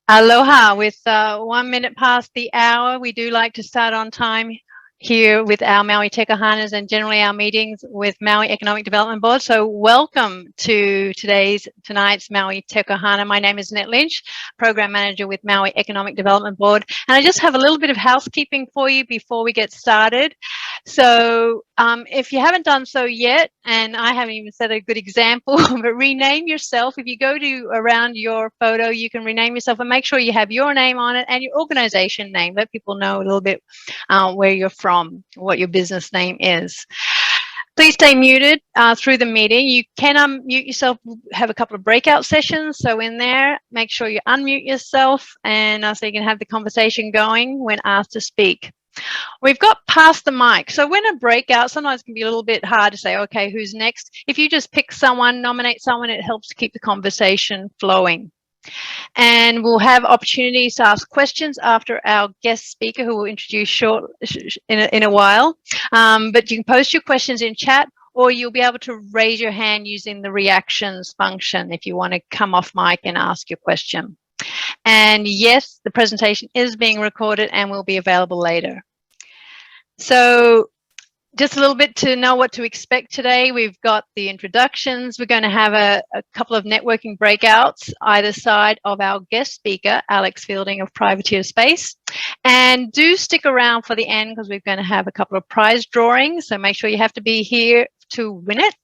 Aloha. With 1 minute past the hour, we do like to start on time here with our Maui TechOhanas and generally our meetings with Maui Economic Development Board. So welcome to tonight's Maui TechOhana. My name is Annette Lynch, Program Manager with Maui Economic Development Board. And I just have a little bit of housekeeping for you before we get started. So if you haven't done so yet, and I haven't even set a good example, but rename yourself. If you go to around your photo, you can rename yourself and make sure you have your name on it and your organization name. Let people know a little bit where you're from, what your business name is. Please stay muted through the meeting. You can unmute yourself, have a couple of breakout sessions. So in there, make sure you unmute yourself and so you can have the conversation going when asked to speak. We've got pass the mic. So when a breakout, sometimes it can be a little bit hard to say, okay, who's next? If you just pick someone, nominate someone, it helps to keep the conversation flowing. And we'll have opportunities to ask questions after our guest speaker, who will introduce in a while. But you can post your questions in chat, or you'll be able to raise your hand using the reactions function if you want to come off mic and ask your question. And yes, the presentation is being recorded and will be available later. So just a little bit to know what to expect today. We've got the introductions. We're going to have a couple of networking breakouts either side of our guest speaker, Alex Fielding of Privateer Space. And do stick around for the end because we're going to have a couple of prize drawings. So make sure you have to be here to win it.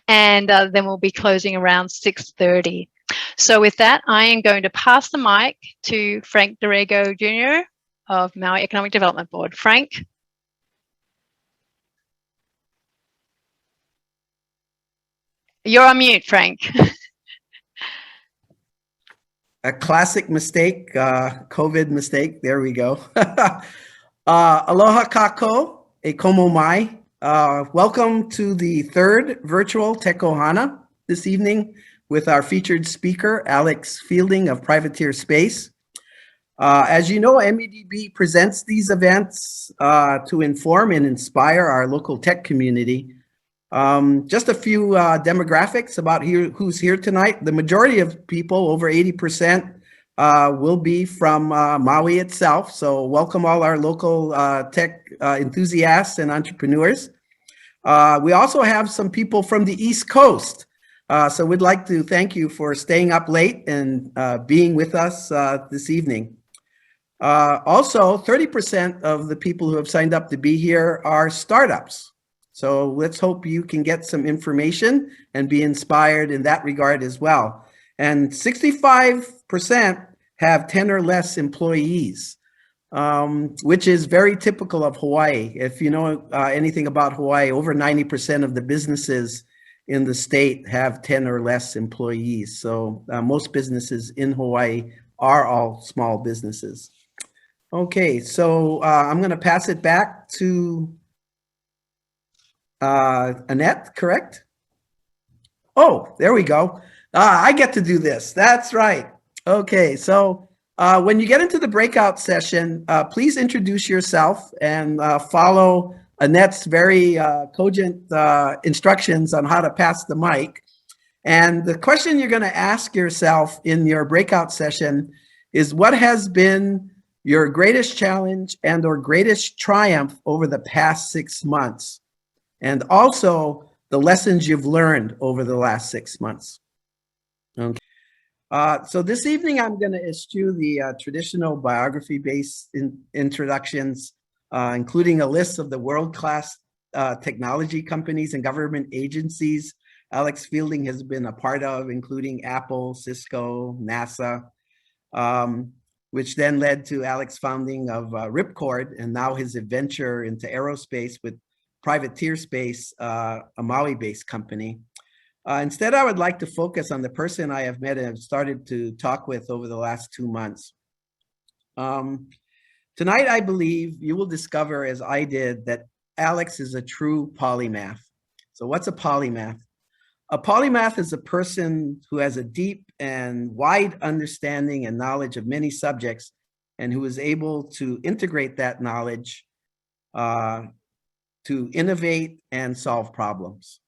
And then we'll be closing around 6:30. So with that, I am going to pass the mic to Frank Dorrego Jr. of Maui Economic Development Board. Frank. You're on mute, Frank. A classic mistake, COVID mistake. There we go. Aloha kako, e komo mai. Welcome to the third virtual TechOhana this evening with our featured speaker, Alex Fielding of Privateer Space. As you know, MEDB presents these events to inform and inspire our local tech community. Just a few demographics about who's here tonight. The majority of people, over 80%, will be from Maui itself. So welcome all our local tech enthusiasts and entrepreneurs. We also have some people from the East Coast. So we'd like to thank you for staying up late and being with us this evening. Also, 30% of the people who have signed up to be here are startups. So let's hope you can get some information and be inspired in that regard as well. And 65% have 10 or less employees, which is very typical of Hawaii. If you know anything about Hawaii, over 90% of the businesses in the state have 10 or less employees. So most businesses in Hawaii are all small businesses. Okay, so I'm going to pass it back to Annette, correct? Oh, there we go. I get to do this. That's right. Okay, so when you get into the breakout session, please introduce yourself and follow Annette's very cogent instructions on how to pass the mic. And the question you're going to ask yourself in your breakout session is, what has been your greatest challenge and or greatest triumph over the past 6 months? And also the lessons you've learned over the last 6 months. Okay. So this evening, I'm going to eschew the traditional biography-based introductions, including a list of the world-class technology companies and government agencies Alex Fielding has been a part of, including Apple, Cisco, NASA, which then led to Alex founding of Ripcord, and now his adventure into aerospace with Privateer Space, a Maui-based company. Instead, I would like to focus on the person I have met and have started to talk with over the last 2 months. Tonight, I believe you will discover, as I did, that Alex is a true polymath. So what's a polymath? A polymath is a person who has a deep and wide understanding and knowledge of many subjects, and who is able to integrate that knowledge to innovate and solve problems.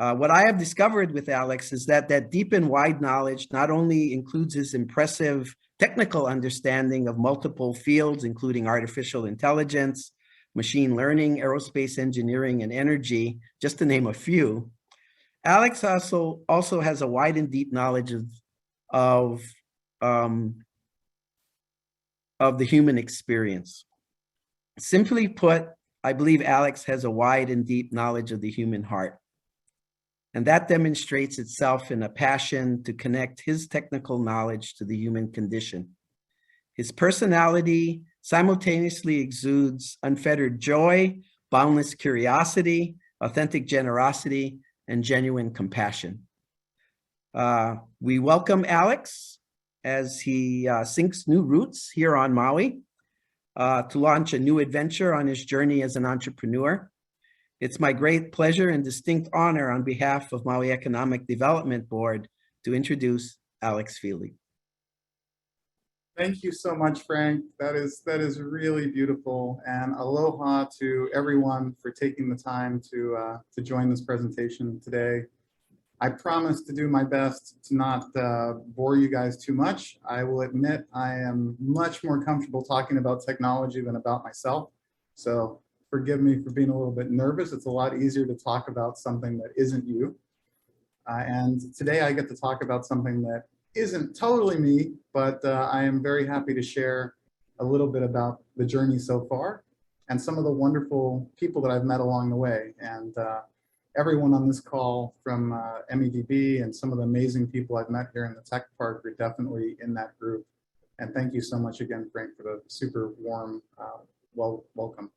What I have discovered with Alex is that that deep and wide knowledge not only includes his impressive technical understanding of multiple fields, including artificial intelligence, machine learning, aerospace engineering, and energy, just to name a few. Alex also has a wide and deep knowledge of the human experience. Simply put, I believe Alex has a wide and deep knowledge of the human heart. And that demonstrates itself in a passion to connect his technical knowledge to the human condition. His personality simultaneously exudes unfettered joy, boundless curiosity, authentic generosity, and genuine compassion. We welcome Alex as he sinks new roots here on Maui to launch a new adventure on his journey as an entrepreneur. It's my great pleasure and distinct honor on behalf of Maui Economic Development Board to introduce Alex Feely. Thank you so much, Frank. That is really beautiful, and aloha to everyone for taking the time to join this presentation today. I promise to do my best to not bore you guys too much. I will admit I am much more comfortable talking about technology than about myself. So forgive me for being a little bit nervous. It's a lot easier to talk about something that isn't you. And today I get to talk about something that isn't totally me, but I am very happy to share a little bit about the journey so far and some of the wonderful people that I've met along the way. And everyone on this call from MEDB and some of the amazing people I've met here in the tech park are definitely in that group. And thank you so much again, Frank, for the super warm welcome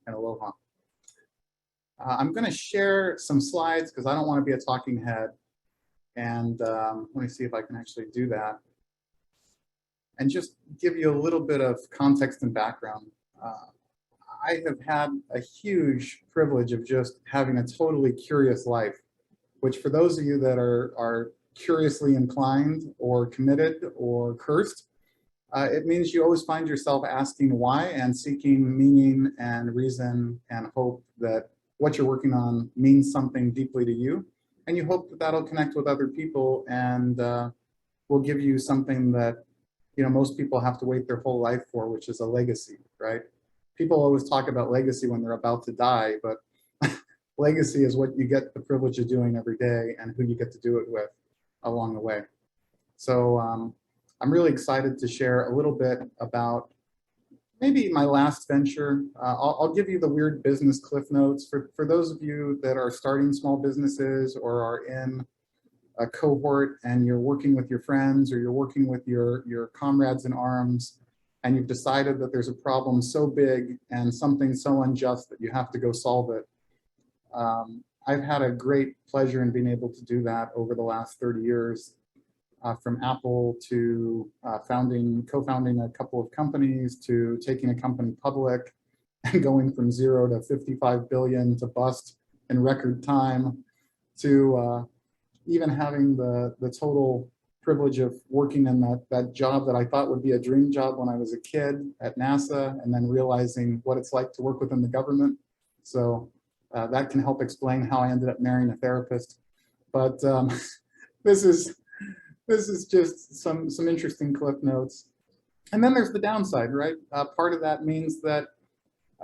and aloha. I'm going to share some slides because I don't want to be a talking head. And let me see if I can actually do that. And just give you a little bit of context and background. I have had a huge privilege of just having a totally curious life, which for those of you that are curiously inclined or committed or cursed, it means you always find yourself asking why and seeking meaning and reason and hope that what you're working on means something deeply to you. And you hope that that'll connect with other people and will give you something that, you know, most people have to wait their whole life for, which is a legacy, right? People always talk about legacy when they're about to die, but legacy is what you get the privilege of doing every day and who you get to do it with along the way. So I'm really excited to share a little bit about maybe my last venture. I'll give you the weird business cliff notes for those of you that are starting small businesses or are in a cohort and you're working with your friends or you're working with your comrades in arms and you've decided that there's a problem so big and something so unjust that you have to go solve it. I've had a great pleasure in being able to do that over the last 30 years. From Apple to co-founding a couple of companies to taking a company public and going from 0 to 55 billion to bust in record time to even having the total privilege of working in that job that I thought would be a dream job when I was a kid at NASA and then realizing what it's like to work within the government. So that can help explain how I ended up marrying a therapist. But this is just some interesting cliff notes. And then there's the downside, right? Part of that means that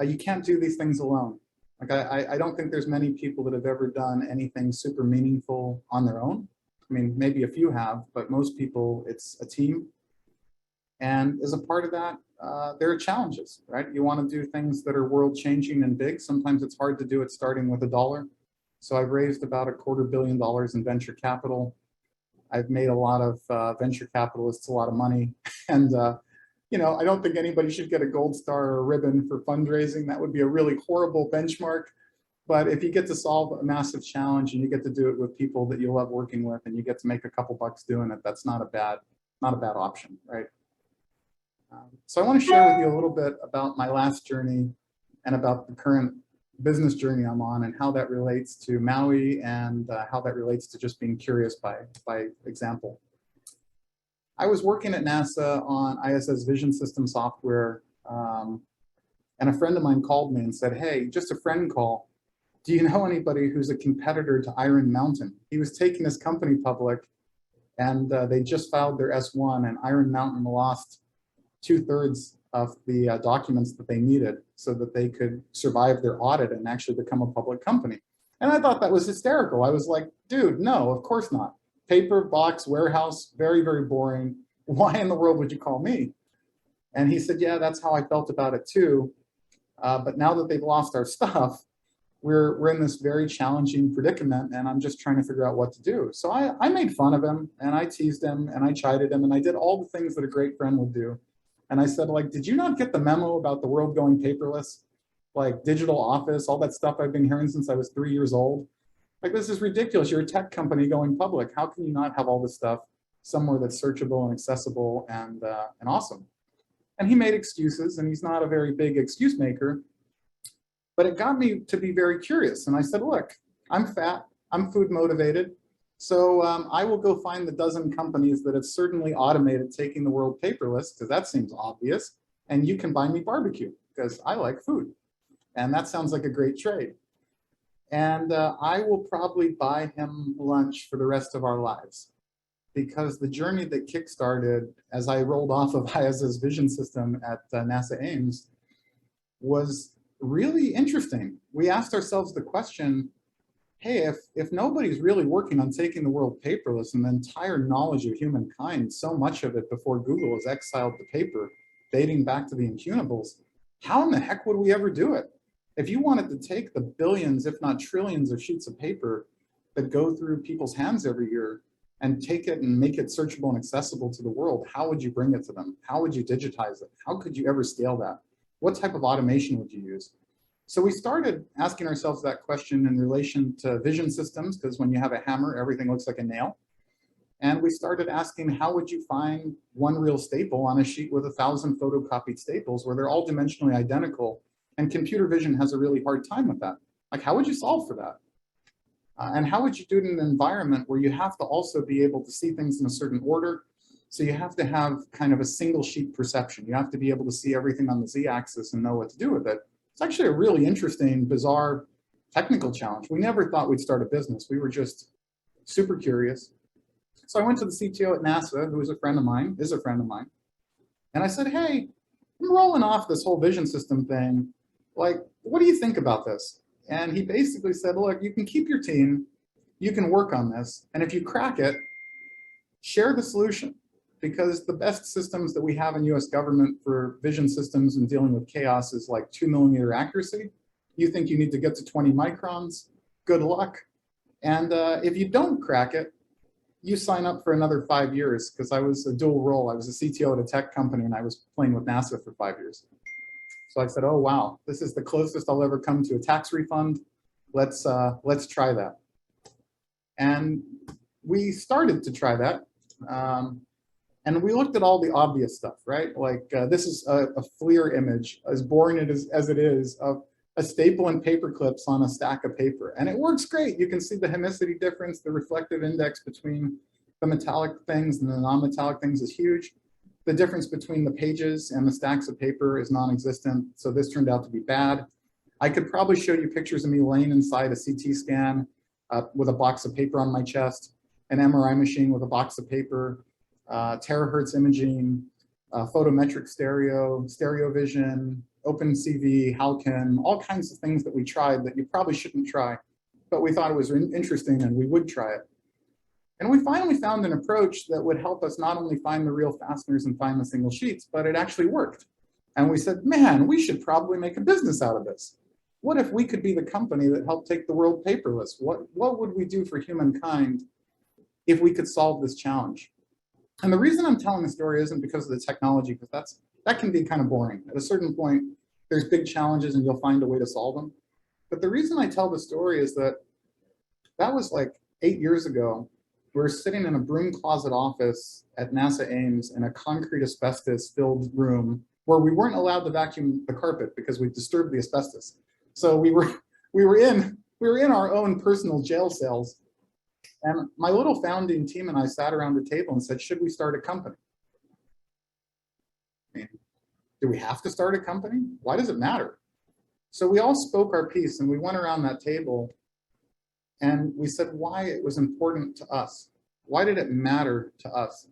you can't do these things alone. Like I don't think there's many people that have ever done anything super meaningful on their own. I mean, maybe a few have, but most people, it's a team. And as a part of that, there are challenges, right? You want to do things that are world changing and big. Sometimes it's hard to do it starting with $1. So I've raised about $250 million in venture capital. I've made a lot of venture capitalists a lot of money. And, you know, I don't think anybody should get a gold star or a ribbon for fundraising. That would be a really horrible benchmark. But if you get to solve a massive challenge and you get to do it with people that you love working with and you get to make a couple bucks doing it, that's not a bad option, right? So I want to share with you a little bit about my last journey and about the current business journey I'm on and how that relates to Maui and how that relates to just being curious by example. I was working at NASA on ISS vision system software and a friend of mine called me and said, hey, just a friend call. Do you know anybody who's a competitor to Iron Mountain? He was taking his company public And they just filed their S1, and Iron Mountain lost 2/3 of the documents that they needed so that they could survive their audit and actually become a public company. And I thought that was hysterical. I was like, dude, no, of course not. Paper, box, warehouse, very, very boring. Why in the world would you call me? And he said, yeah, that's how I felt about it too. But now that they've lost our stuff, we're in this very challenging predicament, and I'm just trying to figure out what to do. So I made fun of him, and I teased him, and I chided him, and I did all the things that a great friend would do. And I said, like, did you not get the memo about the world going paperless? Like digital office, all that stuff I've been hearing since I was 3 years old. Like, this is ridiculous. You're a tech company going public. How can you not have all this stuff somewhere that's searchable and accessible and awesome? And he made excuses, and he's not a very big excuse maker. But it got me to be very curious. And I said, look, I'm fat, I'm food motivated. So I will go find the dozen companies that have certainly automated taking the world paperless, because that seems obvious. And you can buy me barbecue, because I like food. And that sounds like a great trade. And I will probably buy him lunch for the rest of our lives, because the journey that kickstarted as I rolled off of IASA's vision system at NASA Ames was really interesting. We asked ourselves the question, hey, if nobody's really working on taking the world paperless and the entire knowledge of humankind, so much of it before Google has exiled the paper, dating back to the Incunables, how in the heck would we ever do it? If you wanted to take the billions, if not trillions of sheets of paper that go through people's hands every year and take it and make it searchable and accessible to the world, how would you bring it to them? How would you digitize it? How could you ever scale that? What type of automation would you use? So we started asking ourselves that question in relation to vision systems, because when you have a hammer, everything looks like a nail. And we started asking, how would you find one real staple on a sheet with 1,000 photocopied staples where they're all dimensionally identical? And computer vision has a really hard time with that. Like, how would you solve for that? And how would you do it in an environment where you have to also be able to see things in a certain order? So you have to have kind of a single sheet perception. You have to be able to see everything on the z-axis and know what to do with it. It's actually a really interesting, bizarre technical challenge. We never thought we'd start a business. We were just super curious. So I went to the CTO at NASA, who is a friend of mine, and I said, hey, I'm rolling off this whole vision system thing. Like, what do you think about this? And he basically said, look, you can keep your team, you can work on this, and if you crack it, share the solution. Because the best systems that we have in US government for vision systems and dealing with chaos is like 2mm accuracy. You think you need to get to 20 microns, good luck. And if you don't crack it, you sign up for another 5 years, because I was a dual role. I was a CTO at a tech company, and I was playing with NASA for 5 years. So I said, oh, wow, this is the closest I'll ever come to a tax refund. Let's try that. And we started to try that. And we looked at all the obvious stuff, right? Like this is a FLIR image, as boring as it is, of a staple and paper clips on a stack of paper. And it works great. You can see the hemicity difference, the reflective index between the metallic things and the non-metallic things is huge. The difference between the pages and the stacks of paper is non-existent. So this turned out to be bad. I could probably show you pictures of me laying inside a CT scan with a box of paper on my chest, an MRI machine with a box of paper, terahertz imaging, photometric stereo, stereo vision, OpenCV, Halcon, all kinds of things that we tried that you probably shouldn't try, but we thought it was interesting and we would try it. And we finally found an approach that would help us not only find the real fasteners and find the single sheets, but it actually worked. And we said, man, we should probably make a business out of this. What if we could be the company that helped take the world paperless? What would we do for humankind if we could solve this challenge? And the reason I'm telling the story isn't because of the technology, because that can be kind of boring. At a certain point, there's big challenges and you'll find a way to solve them. But the reason I tell the story is that was like 8 years ago. We were sitting in a broom closet office at NASA Ames in a concrete asbestos-filled room where we weren't allowed to vacuum the carpet because we disturbed the asbestos. So we were in our own personal jail cells. And my little founding team and I sat around the table and said, should we start a company? I mean, do we have to start a company? Why does it matter? So we all spoke our piece and we went around that table and we said why it was important to us. Why did it matter to us?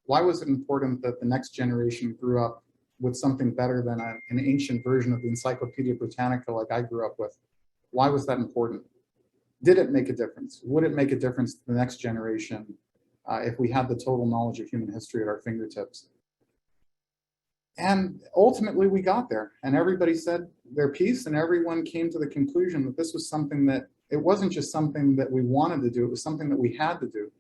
Why was it important that the next generation grew up with something better than an ancient version of the Encyclopedia Britannica like I grew up with? Why was that important? Did it make a difference? Would it make a difference to the next generation if we had the total knowledge of human history at our fingertips? And ultimately we got there, and everybody said their piece, and everyone came to the conclusion that this was something that, it wasn't just something that we wanted to do, it was something that we had to do.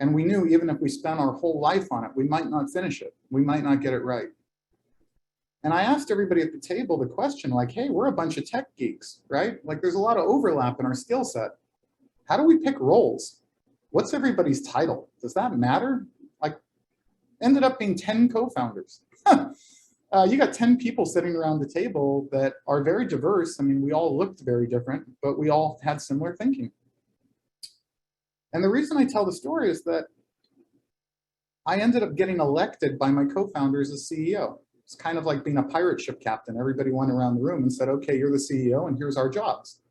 And we knew even if we spent our whole life on it, we might not finish it. We might not get it right. And I asked everybody at the table the question, like, hey, we're a bunch of tech geeks, right? Like, there's a lot of overlap in our skill set. How do we pick roles? What's everybody's title? Does that matter? Like, ended up being 10 co-founders. You got 10 people sitting around the table that are very diverse. I mean, we all looked very different, but we all had similar thinking. And the reason I tell the story is that I ended up getting elected by my co-founders as CEO. It's kind of like being a pirate ship captain. Everybody went around the room and said, okay, you're the CEO and here's our jobs.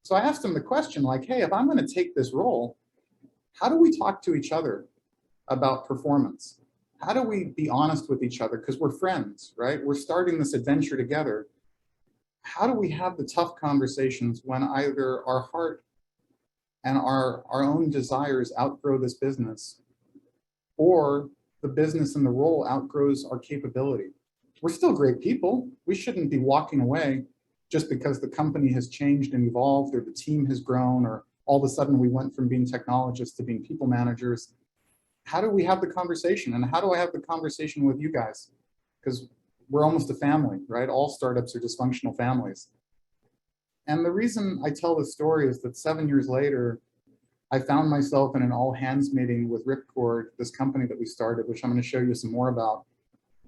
So I asked them the question like, hey, if I'm going to take this role, how do we talk to each other about performance? How do we be honest with each other? Because we're friends, right? We're starting this adventure together. How do we have the tough conversations when either our heart and our own desires outgrow this business, or the business and the role outgrows our capability? We're still great people. We shouldn't be walking away just because the company has changed and evolved, or the team has grown, or all of a sudden we went from being technologists to being people managers. How do we have the conversation? And how do I have the conversation with you guys? Because we're almost a family, right? All startups are dysfunctional families. And the reason I tell this story is that 7 years later, I found myself in an all hands meeting with Ripcord, this company that we started, which I'm going to show you some more about,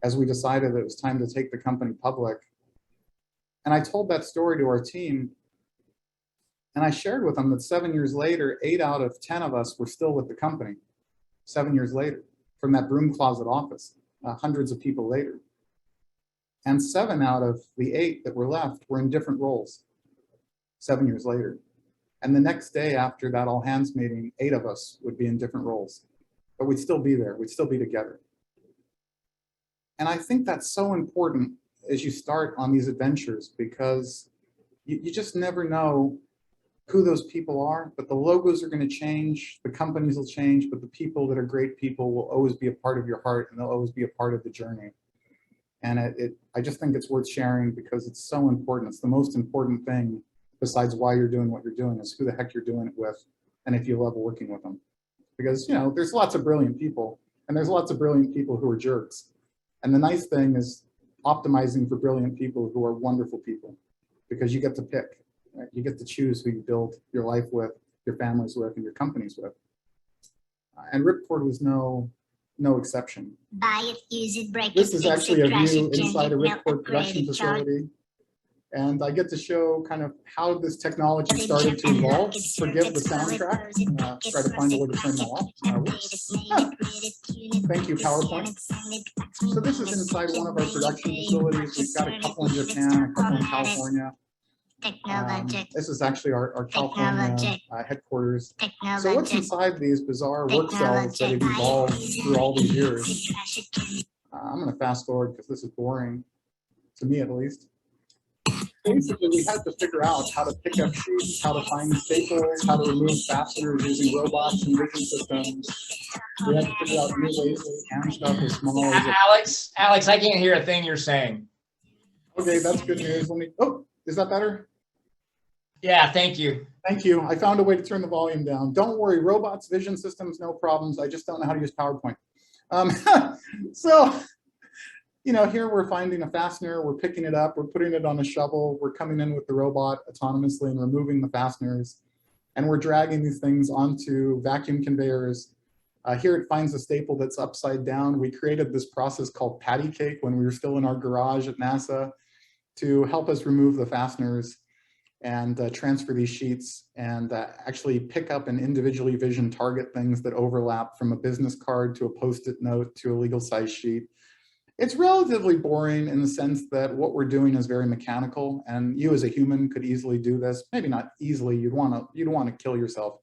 as we decided that it was time to take the company public. And I told that story to our team, and I shared with them that 7 years later, 8 out of 10 of us were still with the company. 7 years later, from that broom closet office, hundreds of people later. And 7 out of the 8 that were left were in different roles 7 years later. And the next day after that all hands meeting, 8 of us would be in different roles, but we'd still be there. We'd still be together. And I think that's so important as you start on these adventures, because you just never know who those people are, but the logos are going to change, the companies will change, but the people that are great people will always be a part of your heart, and they'll always be a part of the journey. And I just think it's worth sharing because it's so important. It's the most important thing besides why you're doing what you're doing, is who the heck you're doing it with, and if you love working with them. Because, you know, there's lots of brilliant people, and there's lots of brilliant people who are jerks. And the nice thing is optimizing for brilliant people who are wonderful people, because you get to pick. Right? You get to choose who you build your life with, your families with, and your companies with. And Ripcord was no exception. Buy it, use it, break it. This is actually a view inside a Ripcord Ripcord production facility. And I get to show kind of how this technology started to evolve. Forgive the soundtrack. Try to find a way to turn that off. Thank you, PowerPoint. So this is inside one of our production facilities. We've got a couple in Japan, a couple in California. This is actually our California headquarters. So what's inside these bizarre work cells that have evolved through all these years? I'm going to fast forward because this is boring, to me at least. Basically, we had to figure out how to pick up sheets, how to find staples, how to remove fasteners using robots and vision systems. We had to figure out new ways to scan stuff as small as Alex, I can't hear a thing you're saying. Okay, that's good news. Let me. Oh, is that better? Yeah, thank you. Thank you. I found a way to turn the volume down. Don't worry, robots, vision systems, no problems. I just don't know how to use PowerPoint. So, you know, here we're finding a fastener, we're picking it up, we're putting it on a shovel, we're coming in with the robot autonomously and removing the fasteners, and we're dragging these things onto vacuum conveyors. Here it finds a staple that's upside down. We created this process called patty cake when we were still in our garage at NASA to help us remove the fasteners and transfer these sheets and actually pick up and individually vision target things that overlap, from a business card to a Post-it note to a legal size sheet. It's relatively boring in the sense that what we're doing is very mechanical, and you as a human could easily do this. Maybe not easily, you'd want to kill yourself.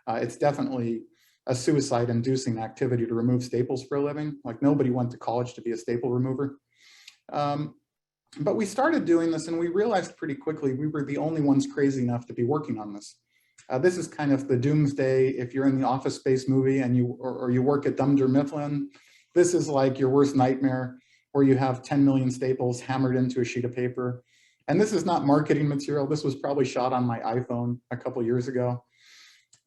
It's definitely a suicide-inducing activity to remove staples for a living. Like nobody went to college to be a staple remover. But we started doing this and we realized pretty quickly we were the only ones crazy enough to be working on this. This is kind of the doomsday if you're in the Office Space movie and you work at Dunder Mifflin. This is like your worst nightmare where you have 10 million staples hammered into a sheet of paper. And this is not marketing material. This was probably shot on my iPhone a couple years ago.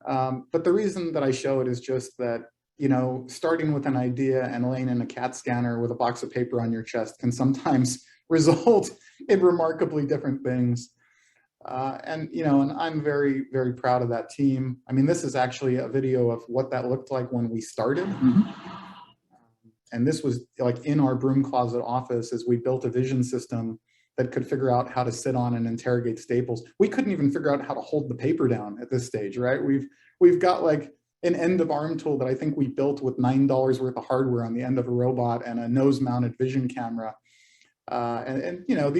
But the reason that I show it is just that, you know, starting with an idea and laying in a CAT scanner with a box of paper on your chest can sometimes result in remarkably different things. And, you know, and I'm very, very proud of that team. I mean, this is actually a video of what that looked like when we started. And this was like in our broom closet office as we built a vision system that could figure out how to sit on and interrogate staples. We couldn't even figure out how to hold the paper down at this stage, right? We've got like an end of arm tool that I think we built with $9 worth of hardware on the end of a robot and a nose mounted vision camera. And you know,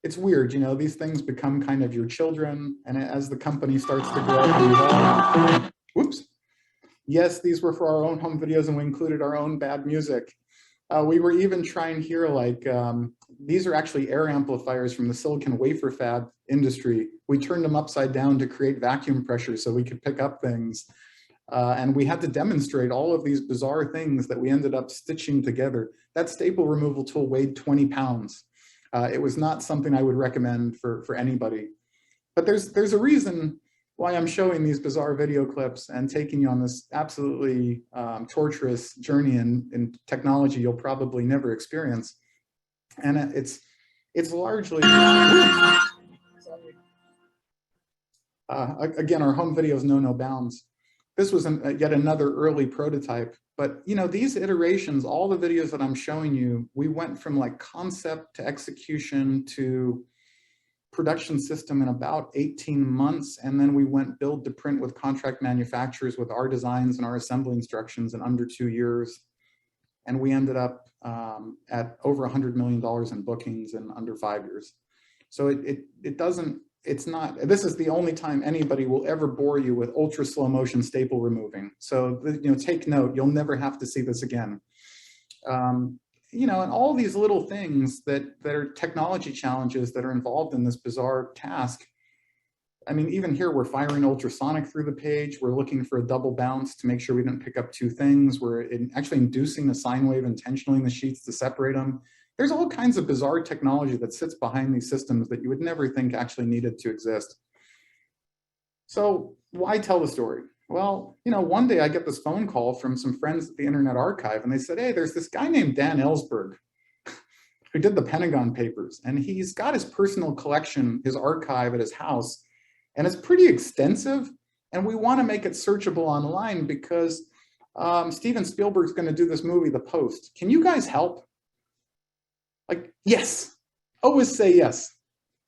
it's weird, you know, these things become kind of your children. And as the company starts to grow and evolve, whoops. Yes, these were for our own home videos and we included our own bad music. We were even trying here, like, these are actually air amplifiers from the silicon wafer fab industry. We turned them upside down to create vacuum pressure so we could pick up things. And we had to demonstrate all of these bizarre things that we ended up stitching together. That staple removal tool weighed 20 pounds. It was not something I would recommend for anybody. But there's a reason why I'm showing these bizarre video clips and taking you on this absolutely torturous journey in technology you'll probably never experience. And it's largely, again, our home videos know no bounds. This was yet another early prototype, but you know, these iterations, all the videos that I'm showing you, we went from like concept to execution to production system in about 18 months. And then we went build to print with contract manufacturers with our designs and our assembly instructions in under 2 years. And we ended up at over $100 million in bookings in under 5 years. So it's not, this is the only time anybody will ever bore you with ultra slow motion staple removing. So, you know, take note, you'll never have to see this again. You know, and all these little things that are technology challenges that are involved in this bizarre task. I mean, even here, we're firing ultrasonic through the page. We're looking for a double bounce to make sure we didn't pick up two things. We're actually inducing a sine wave intentionally in the sheets to separate them. There's all kinds of bizarre technology that sits behind these systems that you would never think actually needed to exist. So why tell the story? Well, you know, one day I get this phone call from some friends at the Internet Archive, and they said, hey, there's this guy named Dan Ellsberg who did the Pentagon Papers, and he's got his personal collection, his archive at his house, and it's pretty extensive, and we want to make it searchable online because Steven Spielberg's going to do this movie, The Post. Can you guys help? Like, yes, always say yes.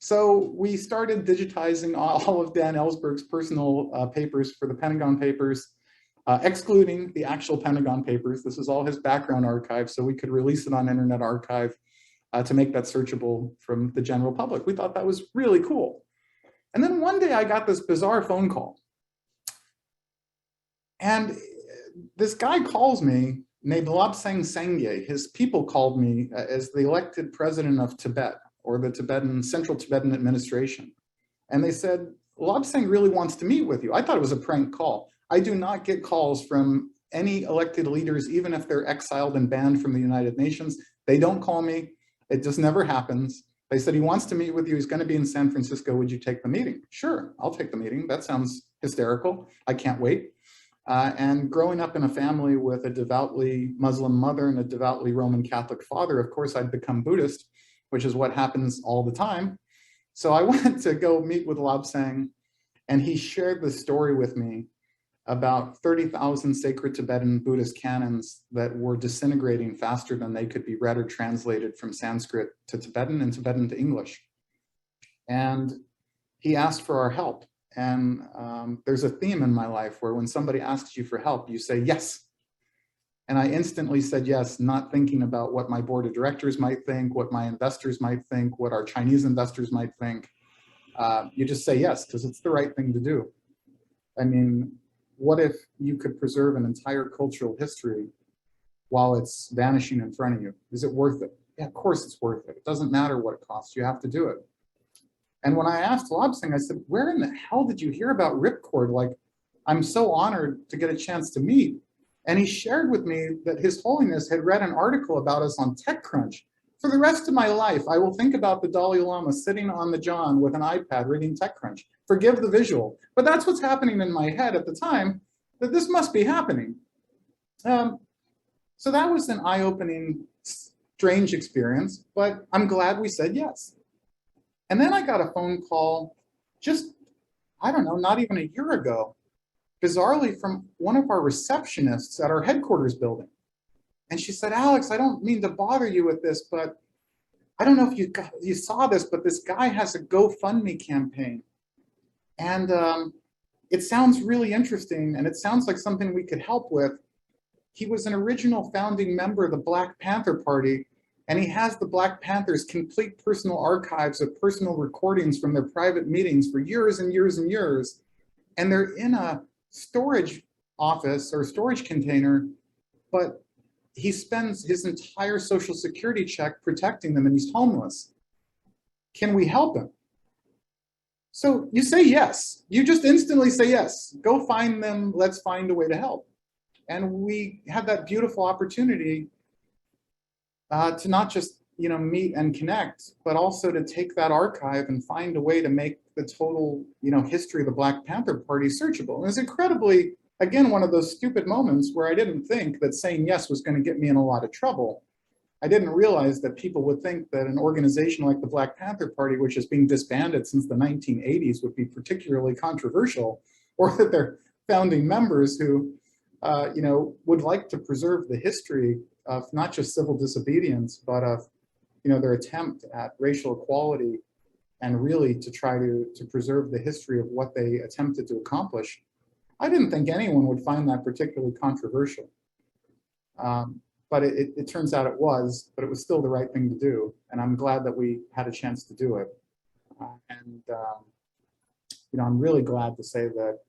So we started digitizing all of Dan Ellsberg's personal papers for the Pentagon Papers, excluding the actual Pentagon Papers. This is all his background archive, so we could release it on Internet Archive to make that searchable from the general public. We thought that was really cool. And then one day I got this bizarre phone call. And this guy calls me named Lobsang Sangye. His people called me as the elected president of Tibet, or the Central Tibetan Administration. And they said, Lobsang really wants to meet with you. I thought it was a prank call. I do not get calls from any elected leaders, even if they're exiled and banned from the United Nations. They don't call me. It just never happens. They said, he wants to meet with you. He's going to be in San Francisco. Would you take the meeting? Sure, I'll take the meeting. That sounds hysterical. I can't wait. And growing up in a family with a devoutly Muslim mother and a devoutly Roman Catholic father, of course, I'd become Buddhist, which is what happens all the time. So I went to go meet with Lobsang, and he shared the story with me about 30,000 sacred Tibetan Buddhist canons that were disintegrating faster than they could be read or translated from Sanskrit to Tibetan and Tibetan to English. And he asked for our help. And there's a theme in my life where when somebody asks you for help, you say yes. And I instantly said yes, not thinking about what my board of directors might think, what my investors might think, what our Chinese investors might think. You just say yes, because it's the right thing to do. I mean, what if you could preserve an entire cultural history while it's vanishing in front of you? Is it worth it? Yeah, of course it's worth it. It doesn't matter what it costs. You have to do it. And when I asked Lobsang, I said, where in the hell did you hear about Ripcord? Like, I'm so honored to get a chance to meet. And he shared with me that His Holiness had read an article about us on TechCrunch. For the rest of my life, I will think about the Dalai Lama sitting on the John with an iPad reading TechCrunch. Forgive the visual, but that's what's happening in my head at the time, that this must be happening. So that was an eye-opening, strange experience, but I'm glad we said yes. And then I got a phone call just, I don't know, not even a year ago, bizarrely from one of our receptionists at our headquarters building. And she said, Alex, I don't mean to bother you with this, but I don't know if you saw this, but this guy has a GoFundMe campaign. And it sounds really interesting, and it sounds like something we could help with. He was an original founding member of the Black Panther Party, and he has the Black Panthers' complete personal archives of personal recordings from their private meetings for years and years and years. And they're in a storage office or storage container, but he spends his entire Social Security check protecting them, and he's homeless. Can we help him? So you say yes. You just instantly say yes. Go find them. Let's find a way to help. And we had that beautiful opportunity to not just meet and connect, but also to take that archive and find a way to make the total history of the Black Panther Party searchable. And it was incredibly, again, one of those stupid moments where I didn't think that saying yes was going to get me in a lot of trouble. I didn't realize that people would think that an organization like the Black Panther Party, which has been disbanded since the 1980s, would be particularly controversial, or that their founding members who would like to preserve the history of not just civil disobedience, but of their attempt at racial equality, and really to try to preserve the history of what they attempted to accomplish. I didn't think anyone would find that particularly controversial. But it turns out it was, but it was still the right thing to do. And I'm glad that we had a chance to do it. I'm really glad to say that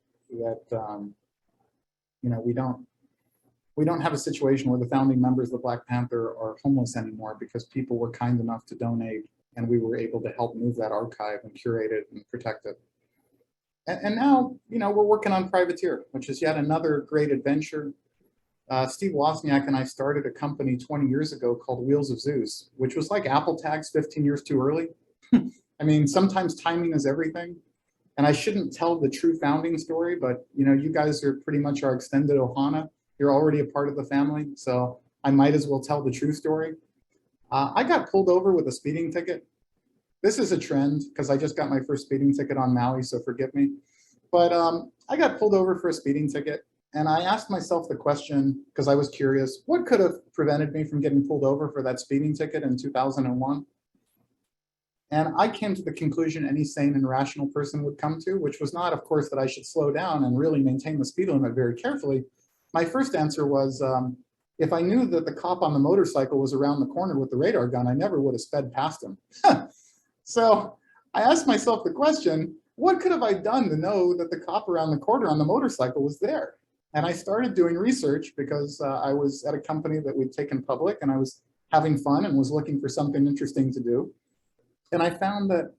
we don't have a situation where the founding members of the Black Panther are homeless anymore because people were kind enough to donate, and we were able to help move that archive and curate it and protect it. And now, we're working on Privateer, which is yet another great adventure. Steve Wozniak and I started a company 20 years ago called Wheels of Zeus, which was like Apple tags 15 years too early. I mean, sometimes timing is everything. And I shouldn't tell the true founding story, but you guys are pretty much our extended Ohana. You're already a part of the family, so I might as well tell the true story. I got pulled over with a speeding ticket. This is a trend because I just got my first speeding ticket on Maui, so forgive me. But I got pulled over for a speeding ticket, and I asked myself the question, because I was curious, what could have prevented me from getting pulled over for that speeding ticket in 2001? And I came to the conclusion any sane and rational person would come to, which was not, of course, that I should slow down and really maintain the speed limit very carefully. My first answer was, if I knew that the cop on the motorcycle was around the corner with the radar gun, I never would have sped past him. So I asked myself the question, what could have I done to know that the cop around the corner on the motorcycle was there? And I started doing research because I was at a company that we'd taken public, and I was having fun and was looking for something interesting to do. And I found that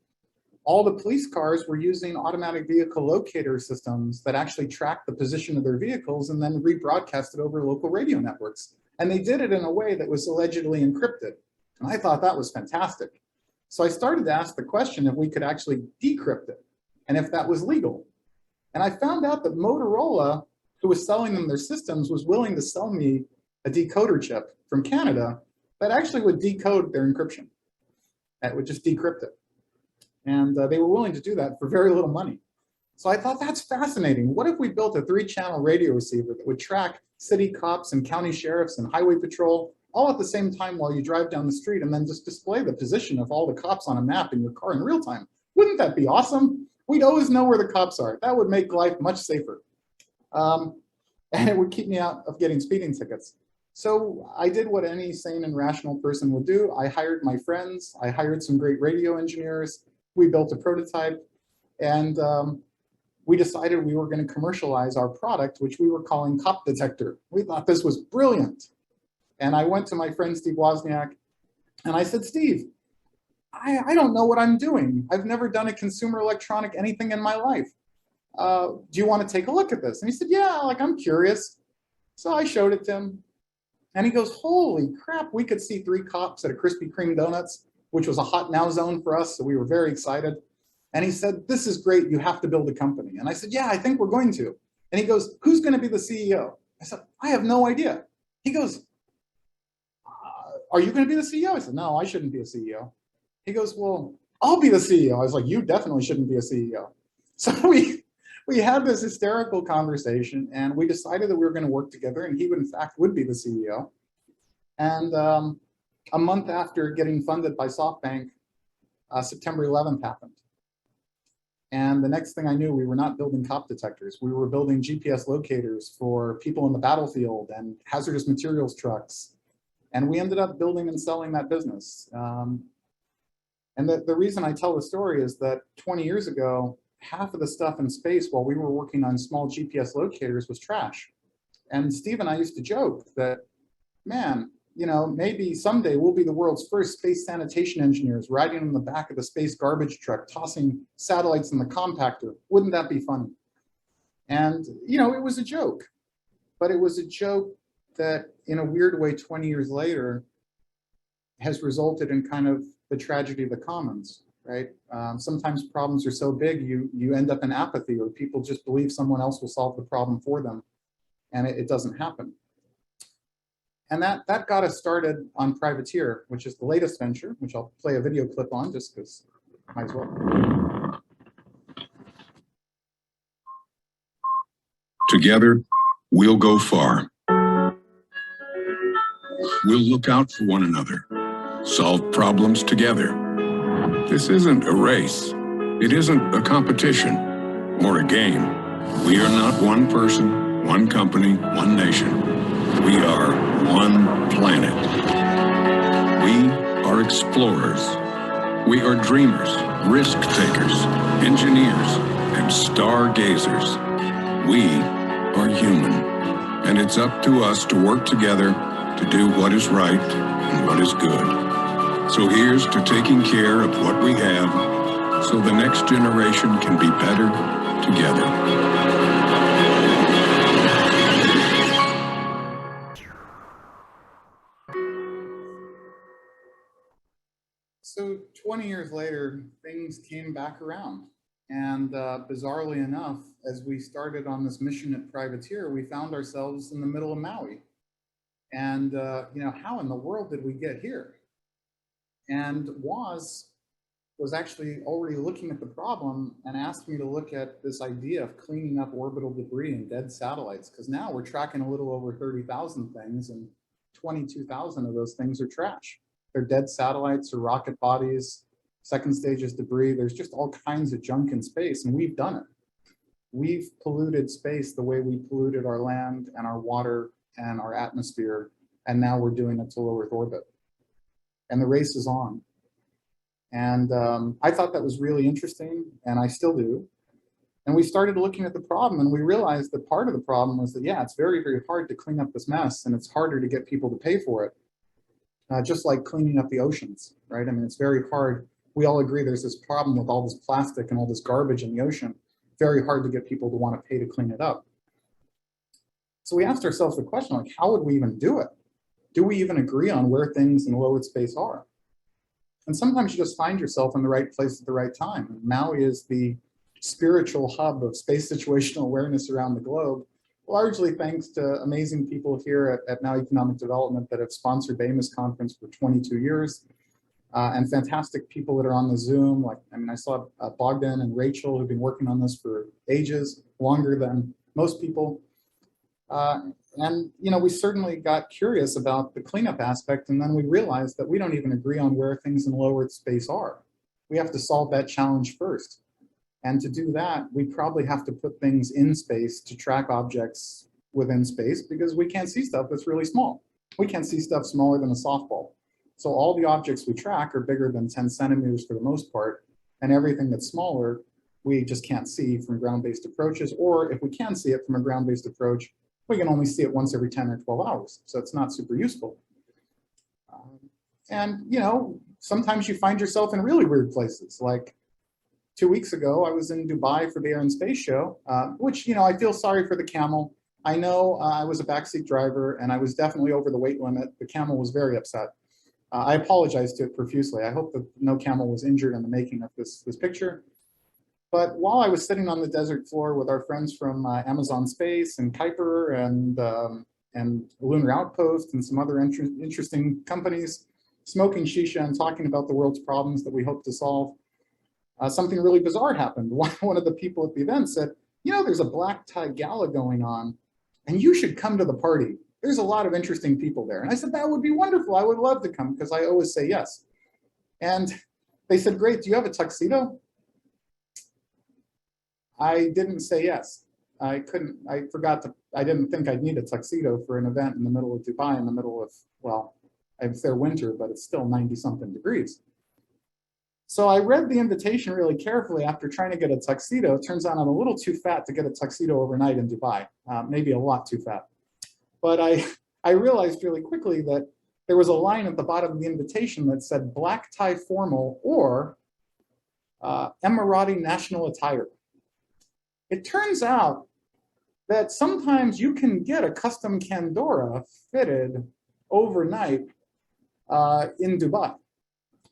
all the police cars were using automatic vehicle locator systems that actually tracked the position of their vehicles and then rebroadcast it over local radio networks. And they did it in a way that was allegedly encrypted. And I thought that was fantastic. So I started to ask the question if we could actually decrypt it and if that was legal. And I found out that Motorola, who was selling them their systems, was willing to sell me a decoder chip from Canada that actually would decode their encryption. That would just decrypt it. And they were willing to do that for very little money. So I thought, that's fascinating. What if we built a 3-channel radio receiver that would track city cops and county sheriffs and highway patrol all at the same time while you drive down the street, and then just display the position of all the cops on a map in your car in real time? Wouldn't that be awesome? We'd always know where the cops are. That would make life much safer. And it would keep me out of getting speeding tickets. So I did what any sane and rational person would do. I hired my friends. I hired some great radio engineers. We built a prototype. And we decided we were going to commercialize our product, which we were calling Cop Detector. We thought this was brilliant. And I went to my friend Steve Wozniak and I said, Steve, I don't know what I'm doing. I've never done a consumer electronic anything in my life. Do you want to take a look at this? And he said, yeah, like I'm curious. So I showed it to him. And he goes, holy crap, we could see 3 cops at a Krispy Kreme Donuts, which was a hot now zone for us. So we were very excited. And he said, this is great. You have to build a company. And I said, yeah, I think we're going to. And he goes, who's going to be the CEO? I said, I have no idea. He goes, are you going to be the CEO? I said, no, I shouldn't be a CEO. He goes, well, I'll be the CEO. I was like, you definitely shouldn't be a CEO. So we had this hysterical conversation and we decided that we were going to work together and he would in fact would be the CEO. And a month after getting funded by SoftBank, September 11th happened. And the next thing I knew, we were not building cop detectors. We were building GPS locators for people in the battlefield and hazardous materials trucks. And we ended up building and selling that business. And the reason I tell the story is that 20 years ago, half of the stuff in space while we were working on small GPS locators was trash. And Steve and I used to joke that, man, you know, maybe someday we'll be the world's first space sanitation engineers riding on the back of the space garbage truck, tossing satellites in the compactor. Wouldn't that be funny? And, you know, it was a joke, but it was a joke that in a weird way, 20 years later, has resulted in kind of the tragedy of the commons, right? Sometimes problems are so big, you end up in apathy or people just believe someone else will solve the problem for them and it doesn't happen. And that got us started on Privateer, which is the latest venture, which I'll play a video clip on just because might as well. Together, we'll go far. We'll look out for one another, solve problems together. This isn't a race. It isn't a competition or a game. We are not one person, one company, one nation. We are one planet. We are explorers. We are dreamers, risk takers, engineers, and stargazers. We are human, and it's up to us to work together to do what is right and what is good. So here's to taking care of what we have so the next generation can be better together. So 20 years later, things came back around. And bizarrely enough, as we started on this mission at Privateer, we found ourselves in the middle of Maui. And you know, how in the world did we get here? And Woz was actually already looking at the problem and asked me to look at this idea of cleaning up orbital debris and dead satellites, because now we're tracking a little over 30,000 things and 22,000 of those things are trash. They're dead satellites or rocket bodies, second stages debris. There's just all kinds of junk in space, and we've done it. We've polluted space the way we polluted our land and our water and our atmosphere, and now we're doing it to low Earth orbit. And the race is on. And I thought that was really interesting, and I still do. And we started looking at the problem, and we realized that part of the problem was that, yeah, it's very, very hard to clean up this mess, and it's harder to get people to pay for it. Just like cleaning up the oceans, right? I mean, it's very hard. We all agree there's this problem with all this plastic and all this garbage in the ocean. Very hard to get people to want to pay to clean it up. So we asked ourselves the question, like, how would we even do it? Do we even agree on where things in low Earth space are? And sometimes you just find yourself in the right place at the right time. Maui is the spiritual hub of space situational awareness around the globe, largely thanks to amazing people here at Maui Economic Development that have sponsored the AMOS conference for 22 years, and fantastic people that are on the Zoom. Like, I mean, I saw Bogdan and Rachel who've been working on this for ages, longer than most people. And, you know, we certainly got curious about the cleanup aspect, and then we realized that we don't even agree on where things in low Earth space are. We have to solve that challenge first. And to do that, we probably have to put things in space to track objects within space, because we can't see stuff that's really small. We can't see stuff smaller than a softball. So all the objects we track are bigger than 10 centimeters for the most part, and everything that's smaller we just can't see from ground-based approaches, or if we can see it from a ground-based approach, we can only see it once every 10 or 12 hours. So it's not super useful. And, you know, sometimes you find yourself in really weird places. Like 2 weeks ago, I was in Dubai for the Air and Space Show, which, you know, I feel sorry for the camel. I know I was a backseat driver and I was definitely over the weight limit. The camel was very upset. I apologize to it profusely. I hope that no camel was injured in the making of this picture. But while I was sitting on the desert floor with our friends from Amazon Space and Kuiper and Lunar Outpost and some other interesting companies, smoking shisha and talking about the world's problems that we hope to solve, something really bizarre happened. One of the people at the event said, you know, there's a black tie gala going on and you should come to the party. There's a lot of interesting people there. And I said, that would be wonderful. I would love to come because I always say yes. And they said, great, do you have a tuxedo? I didn't say yes. I didn't think I'd need a tuxedo for an event in the middle of Dubai in the middle of, well, it's their winter, but it's still 90 something degrees. So I read the invitation really carefully after trying to get a tuxedo. It turns out I'm a little too fat to get a tuxedo overnight in Dubai, maybe a lot too fat. But I realized really quickly that there was a line at the bottom of the invitation that said black tie formal or Emirati national attire. It turns out that sometimes you can get a custom Kandora fitted overnight in Dubai.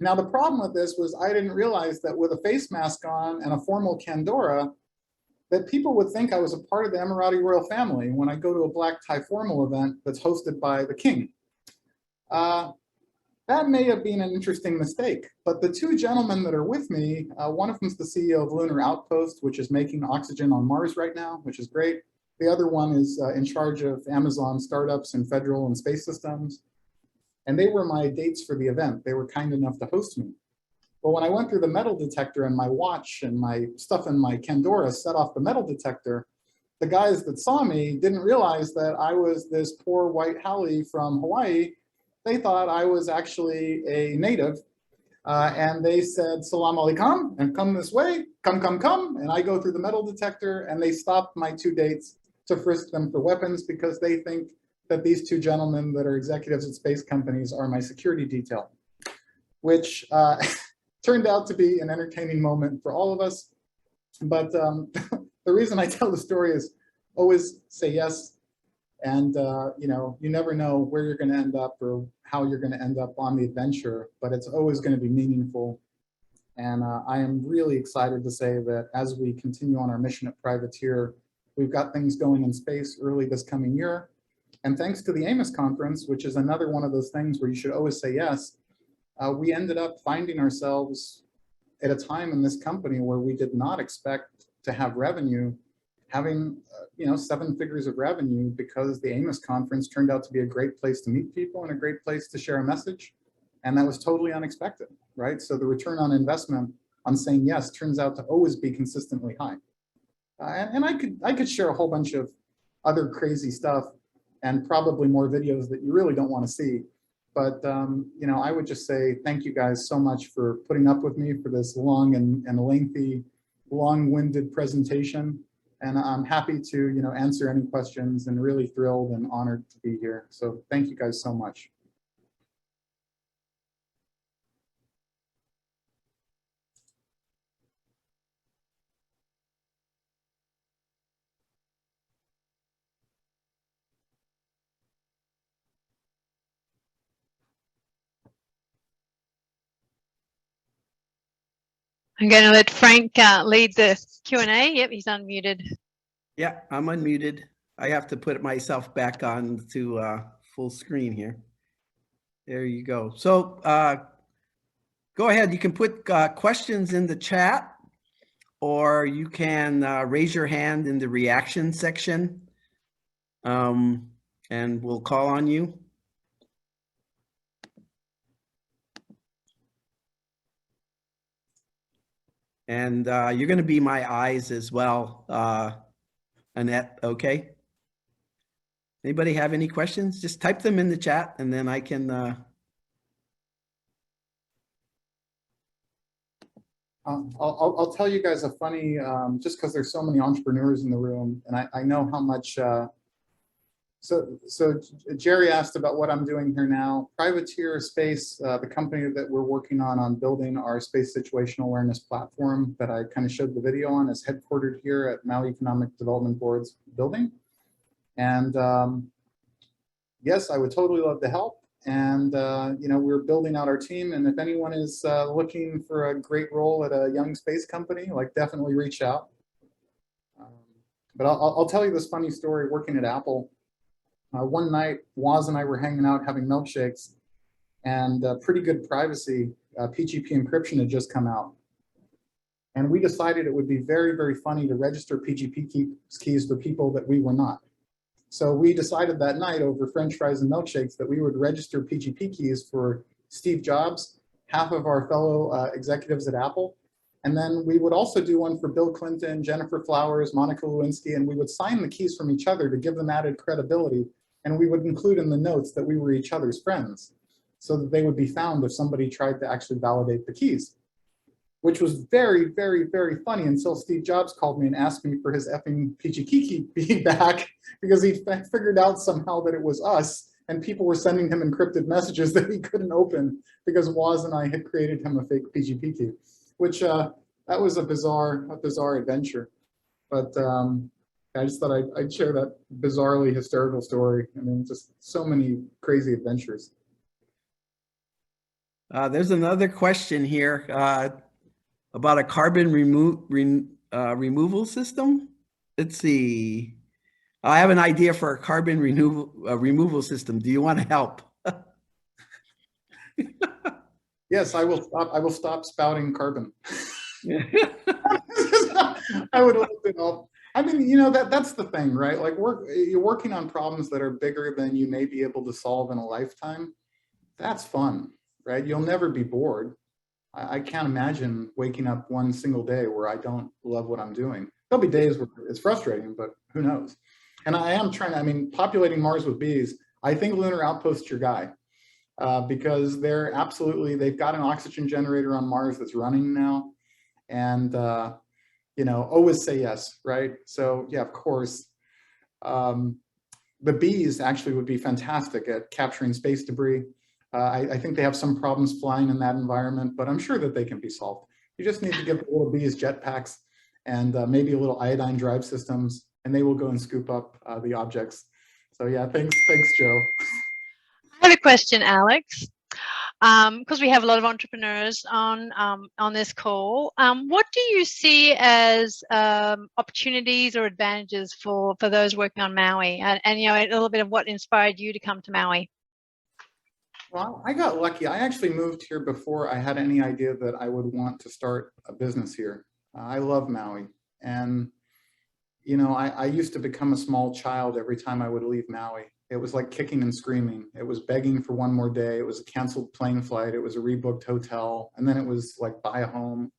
Now the problem with this was I didn't realize that with a face mask on and a formal Kandora, that people would think I was a part of the Emirati royal family when I go to a black tie formal event that's hosted by the king. That may have been an interesting mistake, but the two gentlemen that are with me, one of them is the CEO of Lunar Outpost, which is making oxygen on Mars right now, which is great. The other one is in charge of Amazon startups and federal and space systems. And they were my dates for the event. They were kind enough to host me. But when I went through the metal detector and my watch and my stuff in my Kandora set off the metal detector, the guys that saw me didn't realize that I was this poor white haole from Hawaii. They thought I was actually a native. And they said, Salam alaikum, and come this way, come. And I go through the metal detector and they stopped my two dates to frisk them for weapons because they think that these two gentlemen that are executives at space companies are my security detail, which turned out to be an entertaining moment for all of us. But the reason I tell the story is always say yes. And you know, you never know where you're going to end up or how you're going to end up on the adventure, but it's always going to be meaningful. And I am really excited to say that as we continue on our mission at Privateer, we've got things going in space early this coming year. And thanks to the Amos conference, which is another one of those things where you should always say yes, we ended up finding ourselves at a time in this company where we did not expect to have revenue, having you know, 7 figures of revenue because the Amos conference turned out to be a great place to meet people and a great place to share a message. And that was totally unexpected, right? So the return on investment on saying yes turns out to always be consistently high. And I could share a whole bunch of other crazy stuff and probably more videos that you really don't want to see. But you know, I would just say thank you guys so much for putting up with me for this long and lengthy, long-winded presentation. And I'm happy to, you know, answer any questions and really thrilled and honored to be here. So thank you guys so much. I'm going to let Frank lead the Q&A. Yep, he's unmuted. Yeah, I'm unmuted. I have to put myself back on to full screen here. There you go. So go ahead. You can put questions in the chat, or you can raise your hand in the reaction section, and we'll call on you. And you're going to be my eyes as well, Annette, okay? Anybody have any questions? Just type them in the chat and then I can... I'll tell you guys a funny, just because there's so many entrepreneurs in the room, and I know how much. So Jerry asked about what I'm doing here now. Privateer Space, the company that we're working on building our space situational awareness platform that I kind of showed the video on, is headquartered here at Maui Economic Development Board's building. And yes, I would totally love to help. And you know, we're building out our team. And if anyone is looking for a great role at a young space company, like, definitely reach out. But I'll tell you this funny story working at Apple. One night, Waz and I were hanging out having milkshakes, and Pretty Good Privacy, PGP encryption had just come out. And we decided it would be very, very funny to register PGP keys for people that we were not. So we decided that night over French fries and milkshakes that we would register PGP keys for Steve Jobs, half of our fellow executives at Apple, and then we would also do one for Bill Clinton, Jennifer Flowers, Monica Lewinsky, and we would sign the keys from each other to give them added credibility. And we would include in the notes that we were each other's friends, so that they would be found if somebody tried to actually validate the keys, which was very, very, very funny until Steve Jobs called me and asked me for his effing PGP key back, because he figured out somehow that it was us, and people were sending him encrypted messages that he couldn't open because Waz and I had created him a fake PGP key, which that was a bizarre adventure. But I just thought I'd share that bizarrely hysterical story. I mean, just so many crazy adventures. There's another question here about a carbon removal system. Let's see. I have an idea for a carbon removal system. Do you want to help? Yes, I will stop. I will stop spouting carbon. I would love to help. I mean, you know, that's the thing, right? Like, you're working on problems that are bigger than you may be able to solve in a lifetime. That's fun, right? You'll never be bored. I can't imagine waking up one single day where I don't love what I'm doing. There'll be days where it's frustrating, but who knows? And I am trying to, I mean, populating Mars with bees, I think Lunar Outpost's your guy, because they've got an oxygen generator on Mars that's running now. And, you know, always say yes, right? So yeah, of course. The bees actually would be fantastic at capturing space debris. I think they have some problems flying in that environment, but I'm sure that they can be solved. You just need to give the little bees jetpacks and maybe a little iodine drive systems, and they will go and scoop up the objects. So yeah, thanks, Joe. I have a question, Alex. Because we have a lot of entrepreneurs on this call. What do you see as opportunities or advantages for those working on Maui? And you know, a little bit of what inspired you to come to Maui. Well, I got lucky. I actually moved here before I had any idea that I would want to start a business here. I love Maui, and you know, I used to become a small child every time I would leave Maui. It was like kicking and screaming. It was begging for one more day. It was a canceled plane flight. It was a rebooked hotel. And then it was like, buy a home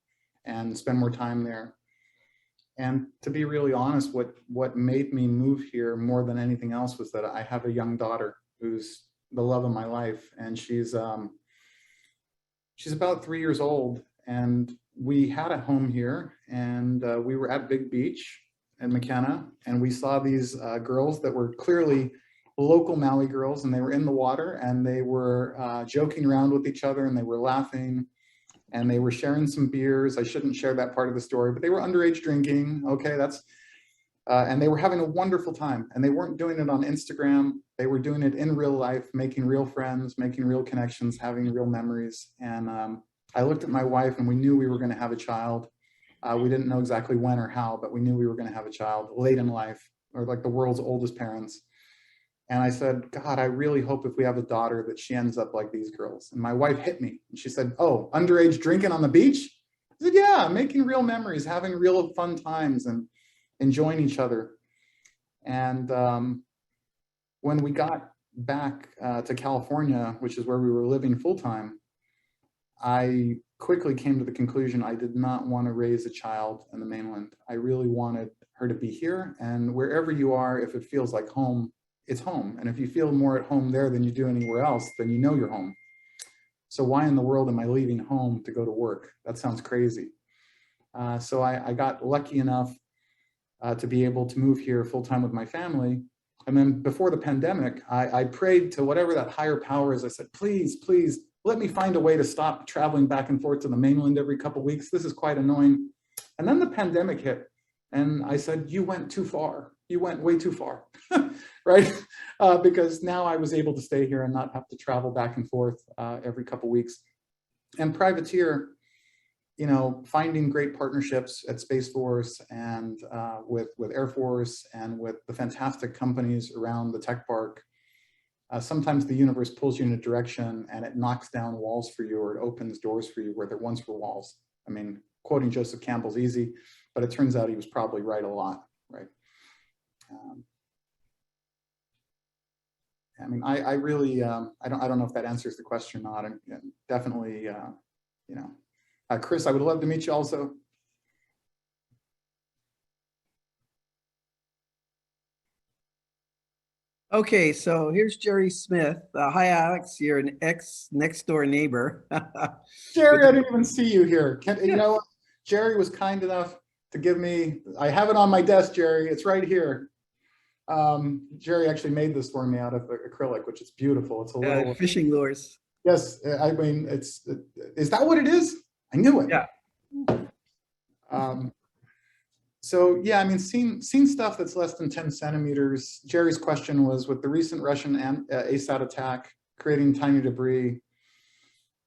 and spend more time there. And to be really honest, what made me move here more than anything else was that I have a young daughter who's the love of my life. And she's about 3 years old. And we had a home here, and we were at Big Beach in McKenna, and we saw these girls that were clearly local Maui girls, and they were in the water, and they were joking around with each other, and they were laughing, and they were sharing some beers. I shouldn't share that part of the story, but they were underage drinking. Okay, and they were having a wonderful time, and they weren't doing it on Instagram. They were doing it in real life, making real friends, making real connections, having real memories. And I looked at my wife, and we knew we were going to have a child. We didn't know exactly when or how, but we knew we were going to have a child late in life, or like the world's oldest parents. And I said, God, I really hope if we have a daughter that she ends up like these girls. And my wife hit me, and she said, oh, underage drinking on the beach? I said, yeah, making real memories, having real fun times, and enjoying each other. And when we got back to California, which is where we were living full time, I quickly came to the conclusion I did not want to raise a child in the mainland. I really wanted her to be here, and wherever you are, if it feels like home, it's home. And if you feel more at home there than you do anywhere else, then you know you're home. So why in the world am I leaving home to go to work? That sounds crazy. So I got lucky enough to be able to move here full-time with my family. And then before the pandemic, I prayed to whatever that higher power is. I said, please, please, let me find a way to stop traveling back and forth to the mainland every couple of weeks. This is quite annoying. And then the pandemic hit. And I said, you went too far. You went way too far, right? Because now I was able to stay here and not have to travel back and forth every couple of weeks. And privateer, you know, finding great partnerships at Space Force and with Air Force and with the fantastic companies around the tech park. Sometimes the universe pulls you in a direction and it knocks down walls for you, or it opens doors for you where there once were walls. I mean, quoting Joseph Campbell's easy, but it turns out he was probably right a lot, right? I mean, I really, I don't know if that answers the question or not. And definitely, you know, Chris, I would love to meet you also. Okay, so here's Jerry Smith. Hi, Alex. You're an next door neighbor. Jerry, I didn't even see you here. You know, Jerry was kind enough to give me, I have it on my desk, Jerry. It's right here. Jerry actually made this for me out of acrylic, which is beautiful. It's a little fishing lures. Yes, I mean, is that what it is? I knew it. Yeah. So yeah, I mean, seen stuff that's less than 10 centimeters. Jerry's question was, with the recent Russian ASAT attack creating tiny debris,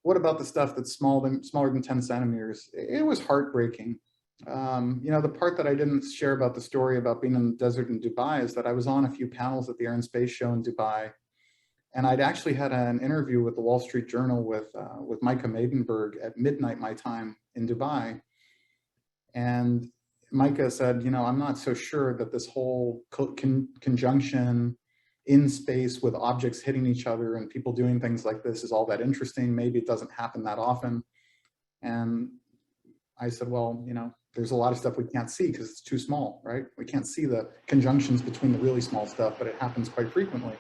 what about the stuff that's smaller than 10 centimeters? It was heartbreaking. You know, the part that I didn't share about the story about being in the desert in Dubai is that I was on a few panels at the Air and Space Show in Dubai, and I'd actually had an interview with the Wall Street Journal with Micah Maidenberg at midnight my time in Dubai. And Micah said, you know, I'm not so sure that this whole conjunction in space with objects hitting each other and people doing things like this is all that interesting. Maybe it doesn't happen that often. And I said, well, you know, there's a lot of stuff we can't see because it's too small, right? We can't see the conjunctions between the really small stuff, but it happens quite frequently.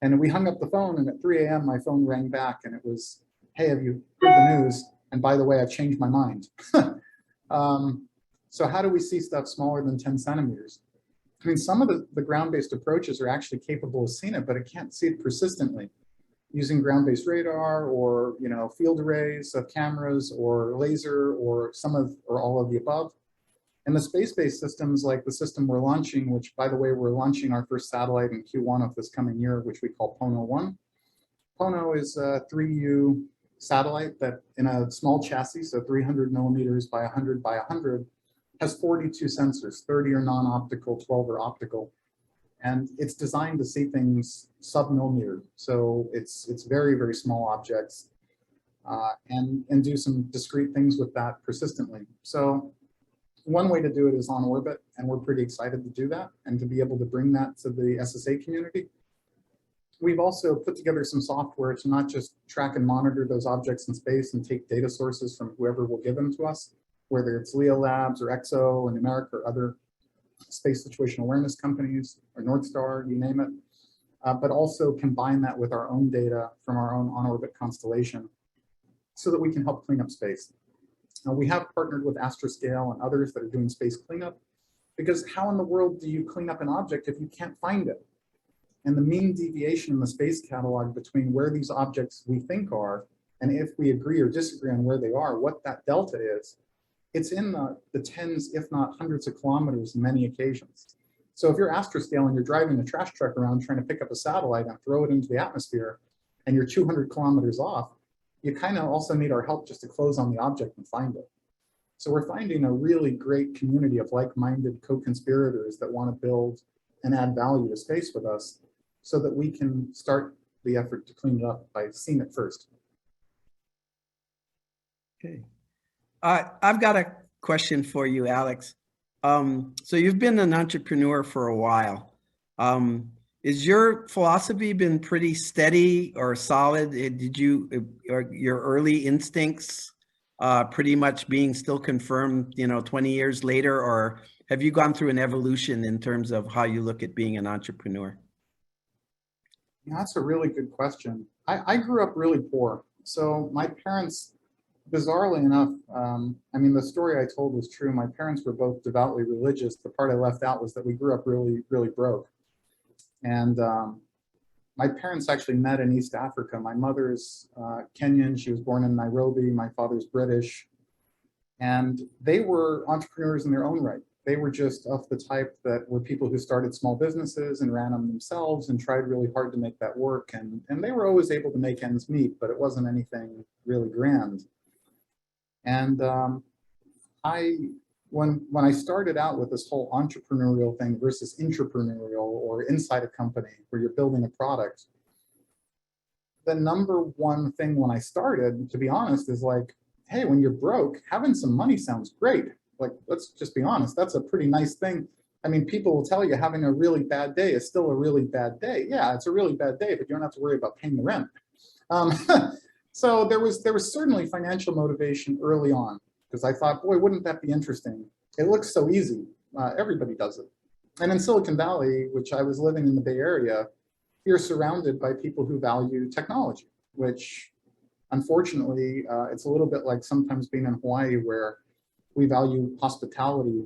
And we hung up the phone, and at 3 a.m. my phone rang back, and it was, hey, have you heard the news? And by the way, I've changed my mind. So how do we see stuff smaller than 10 centimeters? I mean, some of the ground-based approaches are actually capable of seeing it, but it can't see it persistently. Using ground-based radar, or, you know, field arrays of cameras, or laser, or all of the above. And the space-based systems, like the system we're launching, which, by the way, we're launching our first satellite in Q1 of this coming year, which we call Pono 1. Pono is a 3U satellite that, in a small chassis, so 300 millimeters by 100 by 100, has 42 sensors. 30 are non-optical, 12 are optical. And it's designed to see things sub-millimeter. So it's very, very small objects, and do some discrete things with that persistently. So one way to do it is on orbit, and we're pretty excited to do that and to be able to bring that to the SSA community. We've also put together some software to not just track and monitor those objects in space and take data sources from whoever will give them to us, whether it's Leo Labs or EXO or Numeric or other space situational awareness companies, or Northstar, you name it, but also combine that with our own data from our own on-orbit constellation so that we can help clean up space. Now, we have partnered with Astroscale and others that are doing space cleanup, because how in the world do you clean up an object if you can't find it? And the mean deviation in the space catalog between where these objects we think are, and if we agree or disagree on where they are, what that delta is, it's in the tens, if not hundreds of kilometers in many occasions. So if you're Astroscale and you're driving a trash truck around trying to pick up a satellite and throw it into the atmosphere, and you're 200 kilometers off, you kind of also need our help just to close on the object and find it. So we're finding a really great community of like-minded co-conspirators that want to build and add value to space with us so that we can start the effort to clean it up by seeing it first. Okay. I've got a question for you, Alex. So you've been an entrepreneur for a while. Is your philosophy been pretty steady or solid? Did your early instincts pretty much being still confirmed, 20 years later, or have you gone through an evolution in terms of how you look at being an entrepreneur? Yeah, that's a really good question. I grew up really poor. So my parents bizarrely enough, I mean, the story I told was true. My parents were both devoutly religious. The part I left out was that we grew up really, really broke. And my parents actually met in East Africa. My mother's Kenyan. She was born in Nairobi. My father's British. And they were entrepreneurs in their own right. They were just of the type that were people who started small businesses and ran them themselves and tried really hard to make that work. And they were always able to make ends meet, but it wasn't anything really grand. And when I started out with this whole entrepreneurial thing versus intrapreneurial or inside a company where you're building a product, the number one thing when I started, to be honest, is like, hey, when you're broke, having some money sounds great. Like, let's just be honest, that's a pretty nice thing. I mean, people will tell you having a really bad day is still a really bad day. Yeah, it's a really bad day, but you don't have to worry about paying the rent. So there was certainly financial motivation early on, because I thought, boy, wouldn't that be interesting? It looks so easy. Everybody does it. And in Silicon Valley, which I was living in the Bay Area, you're surrounded by people who value technology, which unfortunately, it's a little bit like sometimes being in Hawaii where we value hospitality,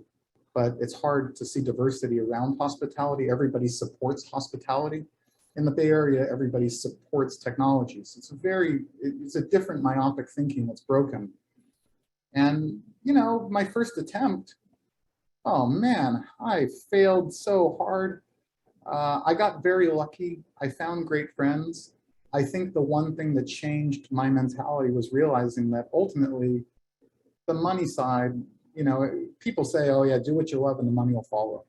but it's hard to see diversity around hospitality. Everybody supports hospitality. In the Bay Area, everybody supports technologies. It's a different myopic thinking that's broken. And, you know, my first attempt, oh man, I failed so hard. I got very lucky. I found great friends. I think the one thing that changed my mentality was realizing that ultimately the money side, you know, people say, oh yeah, do what you love and the money will follow.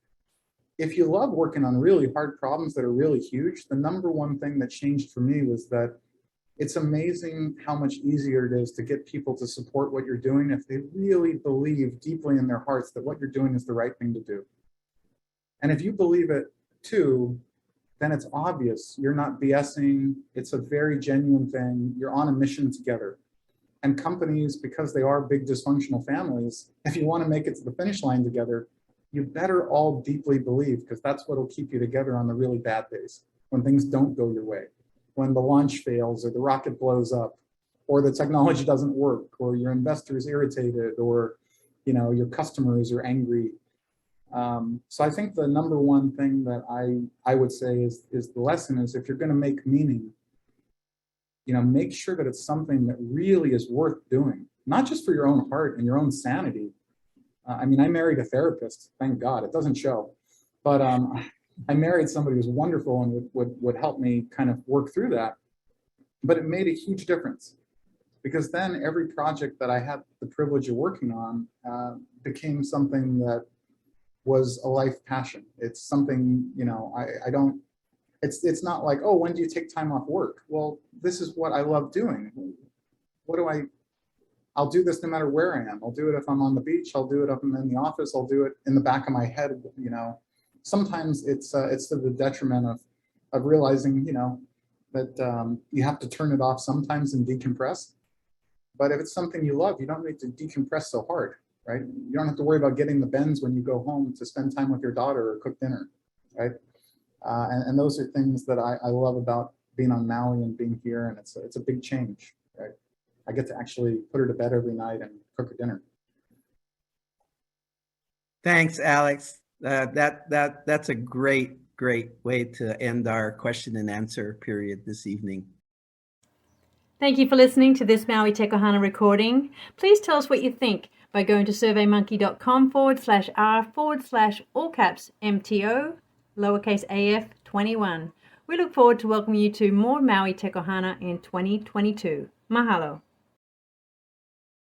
If you love working on really hard problems that are really huge, the number one thing that changed for me was that it's amazing how much easier it is to get people to support what you're doing if they really believe deeply in their hearts that what you're doing is the right thing to do. And if you believe it too, then it's obvious. You're not BSing. It's a very genuine thing. You're on a mission together. And companies, because they are big dysfunctional families, if you want to make it to the finish line together, you better all deeply believe, because that's what will keep you together on the really bad days, when things don't go your way, when the launch fails or the rocket blows up or the technology doesn't work or your investor is irritated or, you know, your customers are angry. So I think the number one thing that I would say is the lesson is, if you're going to make meaning, you know, make sure that it's something that really is worth doing, not just for your own heart and your own sanity. I mean, I married a therapist, thank God. It doesn't show, but I married somebody who was wonderful and would help me kind of work through that. But it made a huge difference, because then every project that I had the privilege of working on became something that was a life passion. It's something, you know, I don't, it's not like, oh, when do you take time off work? Well, this is what I love doing. I'll do this no matter where I am. I'll do it if I'm on the beach. I'll do it if I'm in the office. I'll do it in the back of my head. You know, sometimes it's to the detriment of realizing, you know, that you have to turn it off sometimes and decompress. But if it's something you love, you don't need to decompress so hard, right? You don't have to worry about getting the bends when you go home to spend time with your daughter or cook dinner, right? And those are things that I love about being on Maui and being here, and it's a big change, right? I get to actually put her to bed every night and cook her dinner. Thanks, Alex. That's a great way to end our question and answer period this evening. Thank you for listening to this Maui TechOhana recording. Please tell us what you think by going to surveymonkey.com/r/all caps MTO lowercase AF 21. We look forward to welcoming you to more Maui TechOhana in 2022. Mahalo.